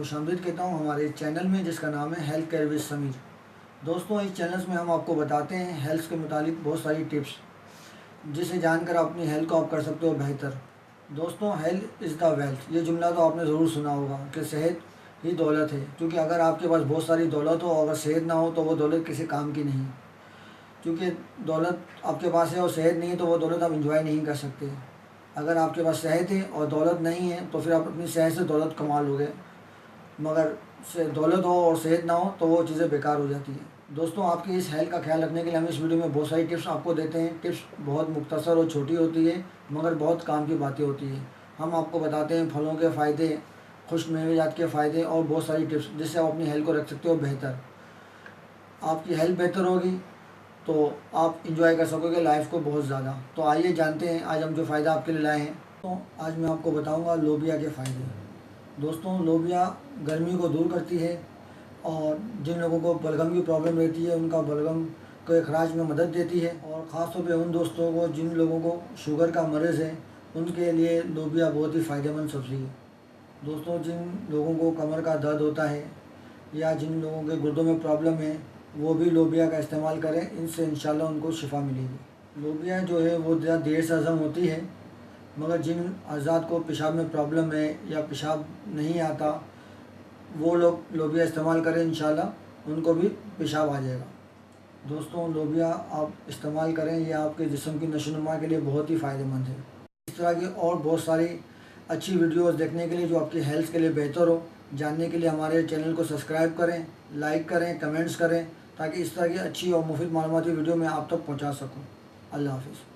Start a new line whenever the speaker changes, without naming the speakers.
खुशामदीद कहता हूँ हमारे चैनल में, जिसका नाम है हेल्थ केयर विद समीर। दोस्तों, इस चैनल में हम आपको बताते हैं हेल्थ के मुतालिक बहुत सारी टिप्स, जिसे जानकर अपनी हेल्थ को आप कर सकते हो बेहतर। दोस्तों, हेल्थ इज़ द वेल्थ, ये जुमला तो आपने ज़रूर सुना होगा कि सेहत ही दौलत है। क्योंकि अगर आपके पास बहुत सारी दौलत हो, अगर सेहत ना हो तो वो दौलत किसी काम की नहीं। क्योंकि दौलत आपके पास है और सेहत नहीं है तो वो दौलत आप इंजॉय नहीं कर सकते। अगर आपके पास सेहत है और दौलत नहीं है तो फिर आप अपनी सेहत से दौलत कमा लोगे, मगर से दौलत हो और सेहत ना हो तो वो चीज़ें बेकार हो जाती हैं। दोस्तों, आपकी इस हेल्थ का ख्याल रखने के लिए हम इस वीडियो में बहुत सारी टिप्स आपको देते हैं। टिप्स बहुत मुख्तसर और छोटी होती है, मगर बहुत काम की बातें होती हैं। हम आपको बताते हैं फलों के फ़ायदे, खुश्क मेवेजात के फ़ायदे और बहुत सारी टिप्स, जिससे आप अपनी हेल्थ को रख सकते हो बेहतर। आपकी हेल्थ बेहतर होगी तो आप इंजॉय कर सकोगे लाइफ को बहुत ज़्यादा। तो आइए जानते हैं आज हम जो फ़ायदा आपके लिए लाए हैं। तो आज मैं आपको बताऊंगा लोबिया के फ़ायदे। दोस्तों, लोबिया गर्मी को दूर करती है और जिन लोगों को बलगम की प्रॉब्लम रहती है उनका बलगम के अखराज में मदद देती है। और ख़ास तौर पे उन दोस्तों को जिन लोगों को शुगर का मर्ज़ है, उनके लिए लोबिया बहुत ही फ़ायदेमंद सब्ज़ी है। दोस्तों, जिन लोगों को कमर का दर्द होता है या जिन लोगों के गुर्दों में प्रॉब्लम है, वो भी लोबिया का इस्तेमाल करें, इनसे इंशाल्लाह उनको शिफा मिलेगी। लोबिया जो है वो ज़्यादा देर से हज़म होती है, मगर जिन अज़ात को पेशाब में प्रॉब्लम है या पेशाब नहीं आता, वो लोग लोबिया इस्तेमाल करें, इंशाल्लाह उनको भी पेशाब आ जाएगा। दोस्तों, लोबिया आप इस्तेमाल करें, ये आपके जिस्म की नशोनुमा के लिए बहुत ही फ़ायदेमंद है। इस तरह की और बहुत सारी अच्छी वीडियोस देखने के लिए जो आपकी हेल्थ के लिए बेहतर हो, जानने के लिए हमारे चैनल को सब्सक्राइब करें, लाइक करें, कमेंट्स करें, ताकि इस तरह की अच्छी और मुफीद मालूमाती वीडियो मैं आप तक पहुंचा सकूं। अल्लाह हाफ़िज़।